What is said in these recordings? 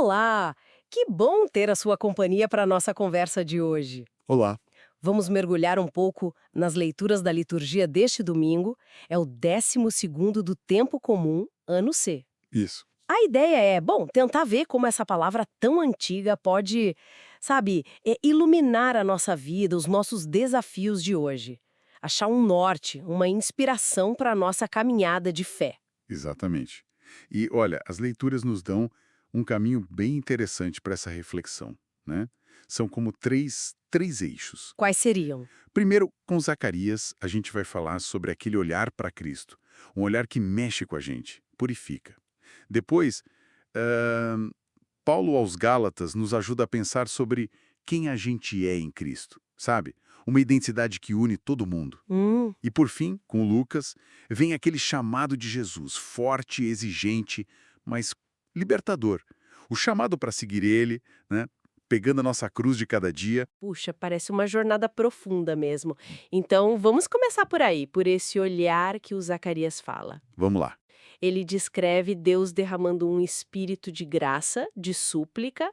Olá! Que bom ter a sua companhia para a nossa conversa de hoje. Olá. Vamos mergulhar um pouco nas leituras da liturgia deste domingo. É o 12º do Tempo Comum, ano C. Isso. A ideia é, bom, tentar ver como essa palavra tão antiga pode, sabe, iluminar a nossa vida, os nossos desafios de hoje. Achar um norte, uma inspiração para a nossa caminhada de fé. Exatamente. E, olha, as leituras nos dão um caminho bem interessante para essa reflexão, né? São como três eixos. Quais seriam? Primeiro, com Zacarias, a gente vai falar sobre aquele olhar para Cristo, um olhar que mexe com a gente, purifica. Depois, ahn, Paulo aos Gálatas nos ajuda a pensar sobre quem a gente é em Cristo, sabe? Uma identidade que une todo mundo. Hum. E por fim, com Lucas, vem aquele chamado de Jesus, forte, exigente, mas libertador. O chamado para seguir ele, né, pegando a nossa cruz de cada dia. Puxa, parece uma jornada profunda mesmo. Então, vamos começar por aí, por esse olhar que o Zacarias fala. Vamos lá. Ele descreve Deus derramando um espírito de graça, de súplica,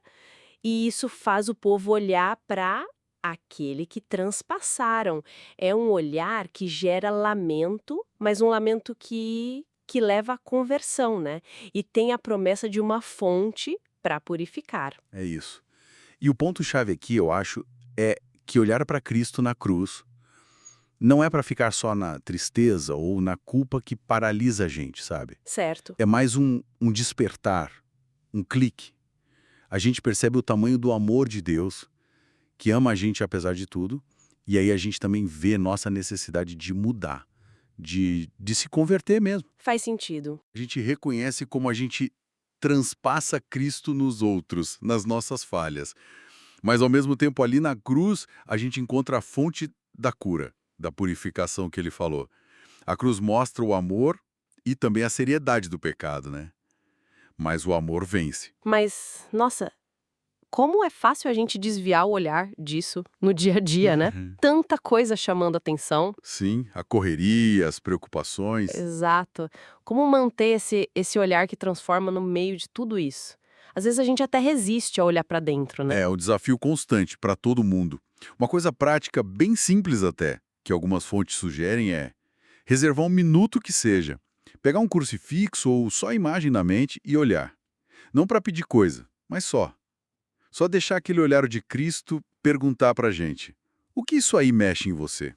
e isso faz o povo olhar para aquele que transpassaram. É um olhar que gera lamento, mas um lamento que leva à conversão, né? E tem a promessa de uma fonte para purificar. É isso. E o ponto-chave aqui, eu acho, é que olhar para Cristo na cruz não é para ficar só na tristeza ou na culpa que paralisa a gente, sabe? Certo. É mais um despertar, um clique. A gente percebe o tamanho do amor de Deus, que ama a gente apesar de tudo, e aí a gente também vê nossa necessidade de mudar, de se converter mesmo. Faz sentido. A gente reconhece como a gente transpassa Cristo nos outros, nas nossas falhas. Mas ao mesmo tempo ali na cruz, a gente encontra a fonte da cura, da purificação que ele falou. A cruz mostra o amor e também a seriedade do pecado, né? Mas o amor vence. Mas, nossa, como é fácil a gente desviar o olhar disso no dia a dia, né? Tanta coisa chamando atenção. Sim, a correria, as preocupações. Exato. Como manter esse olhar que transforma no meio de tudo isso? Às vezes a gente até resiste a olhar pra dentro, né? É o desafio constante para todo mundo. Uma coisa prática, bem simples até, que algumas fontes sugerem é reservar um minuto que seja, pegar um crucifixo ou só a imagem na mente e olhar. Não para pedir coisa, mas só. Só deixar aquele olhar de Cristo perguntar para a gente: o que isso aí mexe em você?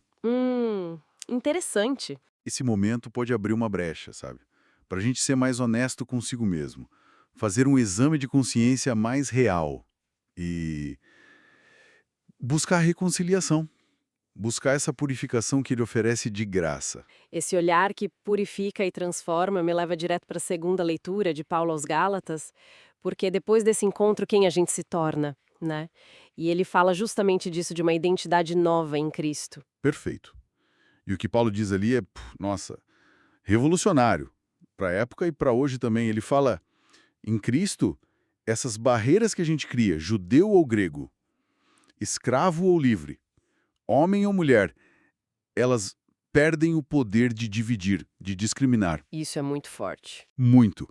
Interessante. Esse momento pode abrir uma brecha, sabe? Para a gente ser mais honesto consigo mesmo. Fazer um exame de consciência mais real. E buscar a reconciliação. Buscar essa purificação que ele oferece de graça. Esse olhar que purifica e transforma me leva direto para a segunda leitura de Paulo aos Gálatas, porque depois desse encontro, quem a gente se torna, né? E ele fala justamente disso, de uma identidade nova em Cristo. Perfeito. E o que Paulo diz ali é, nossa, revolucionário. Para a época e para hoje também. Ele fala, em Cristo, essas barreiras que a gente cria, judeu ou grego, escravo ou livre, homem ou mulher, elas perdem o poder de dividir, de discriminar. Isso é muito forte. Muito.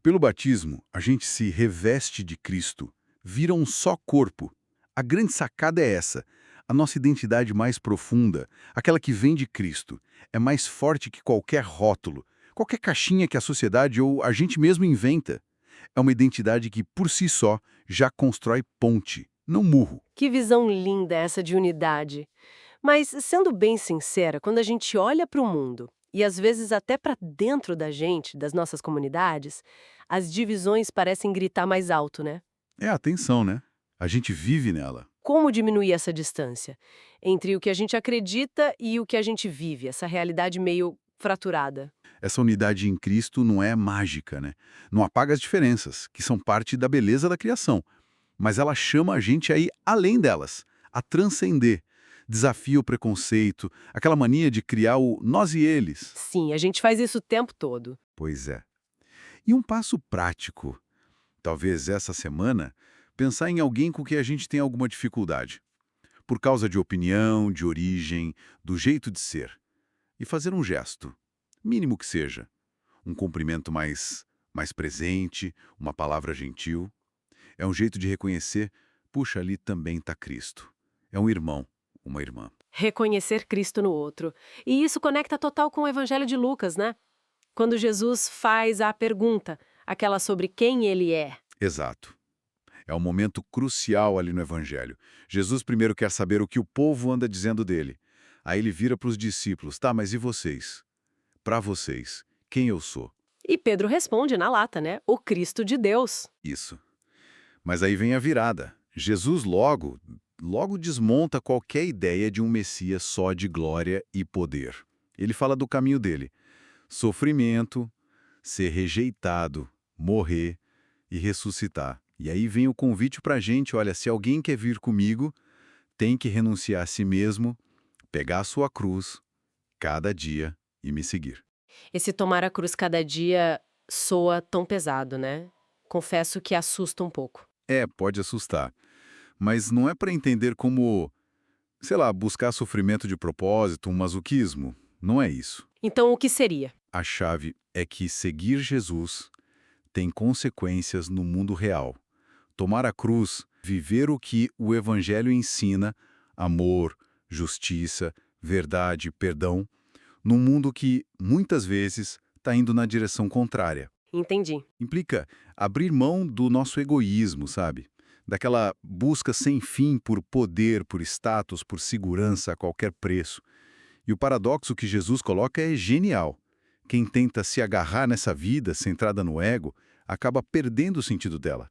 Pelo batismo, a gente se reveste de Cristo, vira um só corpo. A grande sacada é essa. A nossa identidade mais profunda, aquela que vem de Cristo, é mais forte que qualquer rótulo, qualquer caixinha que a sociedade ou a gente mesmo inventa. É uma identidade que, por si só, já constrói ponte, não murro. Que visão linda essa de unidade. Mas, sendo bem sincera, quando a gente olha para o mundo, e às vezes até para dentro da gente, das nossas comunidades, as divisões parecem gritar mais alto, né? É a tensão, né? A gente vive nela. Como diminuir essa distância entre o que a gente acredita e o que a gente vive, essa realidade meio fraturada? Essa unidade em Cristo não é mágica, né? Não apaga as diferenças, que são parte da beleza da criação. Mas ela chama a gente a ir além delas, a transcender. Desafia o preconceito, aquela mania de criar o nós e eles. Sim, a gente faz isso o tempo todo. Pois é. E um passo prático, talvez essa semana, pensar em alguém com quem a gente tem alguma dificuldade. Por causa de opinião, de origem, do jeito de ser. E fazer um gesto, mínimo que seja. Um cumprimento mais presente, uma palavra gentil. É um jeito de reconhecer, puxa, ali também está Cristo. É um irmão, uma irmã. Reconhecer Cristo no outro. E isso conecta total com o Evangelho de Lucas, né? Quando Jesus faz a pergunta, aquela sobre quem ele é. Exato. É um momento crucial ali no Evangelho. Jesus primeiro quer saber o que o povo anda dizendo dele. Aí ele vira para os discípulos, tá, mas e vocês? Para vocês, quem eu sou? E Pedro responde na lata, né? O Cristo de Deus. Isso. Mas aí vem a virada. Jesus logo desmonta qualquer ideia de um Messias só de glória e poder. Ele fala do caminho dele. Sofrimento, ser rejeitado, morrer e ressuscitar. E aí vem o convite para a gente, olha, se alguém quer vir comigo, tem que renunciar a si mesmo, pegar a sua cruz, cada dia, e me seguir. Esse tomar a cruz cada dia soa tão pesado, né? Confesso que assusta um pouco. É, pode assustar. Mas não é para entender como, sei lá, buscar sofrimento de propósito, um masoquismo. Não é isso. Então, o que seria? A chave é que seguir Jesus tem consequências no mundo real. Tomar a cruz, viver o que o Evangelho ensina, amor, justiça, verdade, perdão, num mundo que, muitas vezes, está indo na direção contrária. Entendi. Implica abrir mão do nosso egoísmo, sabe? Daquela busca sem fim por poder, por status, por segurança a qualquer preço. E o paradoxo que Jesus coloca é genial. Quem tenta se agarrar nessa vida centrada no ego acaba perdendo o sentido dela.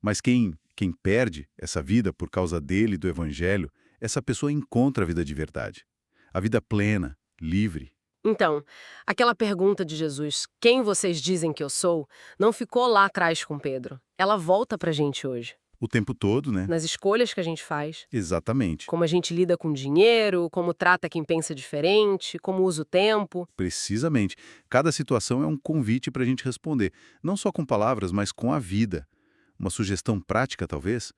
Mas quem perde essa vida por causa dele e do Evangelho, essa pessoa encontra a vida de verdade. A vida plena, livre. Então, aquela pergunta de Jesus, quem vocês dizem que eu sou, não ficou lá atrás com Pedro. Ela volta pra gente hoje. O tempo todo, né? Nas escolhas que a gente faz, Exatamente. como a gente lida com dinheiro, como trata quem pensa diferente, como usa o tempo. Precisamente. Cada situação é um convite para a gente responder, não só com palavras, mas com a vida. Uma sugestão prática, talvez?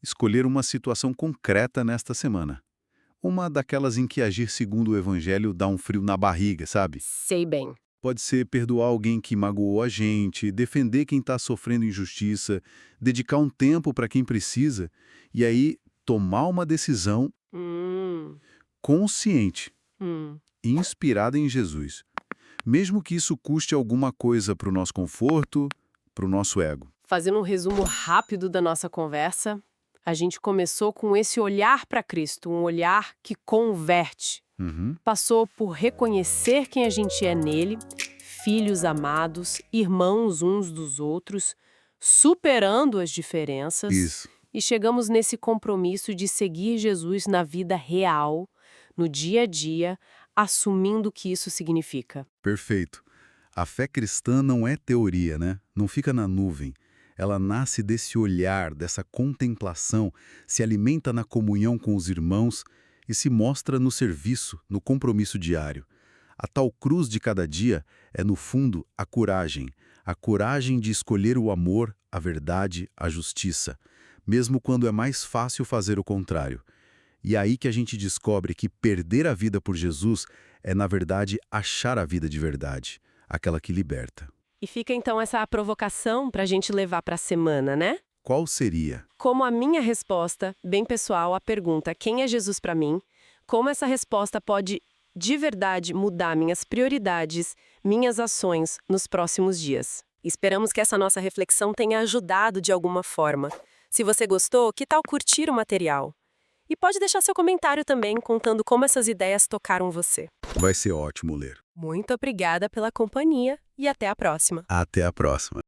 Escolher uma situação concreta nesta semana. Uma daquelas em que agir segundo o Evangelho dá um frio na barriga, sabe? Sei bem. Pode ser perdoar alguém que magoou a gente, defender quem está sofrendo injustiça, dedicar um tempo para quem precisa, e aí tomar uma decisão Hum, consciente, hum. inspirada em Jesus. Mesmo que isso custe alguma coisa para o nosso conforto, para o nosso ego. Fazendo um resumo rápido da nossa conversa, a gente começou com esse olhar para Cristo, um olhar que converte. Uhum. Passou por reconhecer quem a gente é nele, filhos amados, irmãos uns dos outros, superando as diferenças. Isso. E chegamos nesse compromisso de seguir Jesus na vida real, no dia a dia, assumindo o que isso significa. Perfeito. A fé cristã não é teoria, né? Não fica na nuvem. Ela nasce desse olhar, dessa contemplação, se alimenta na comunhão com os irmãos e se mostra no serviço, no compromisso diário. A tal cruz de cada dia é, no fundo, a coragem de escolher o amor, a verdade, a justiça, mesmo quando é mais fácil fazer o contrário. E é aí que a gente descobre que perder a vida por Jesus é, na verdade, achar a vida de verdade, aquela que liberta. E fica então essa provocação para a gente levar para a semana, né? Qual seria? Como a minha resposta, bem pessoal, à pergunta quem é Jesus para mim, como essa resposta pode de verdade mudar minhas prioridades, minhas ações nos próximos dias. Esperamos que essa nossa reflexão tenha ajudado de alguma forma. Se você gostou, que tal curtir o material? E pode deixar seu comentário também contando como essas ideias tocaram você. Vai ser ótimo ler. Muito obrigada pela companhia e até a próxima. Até a próxima.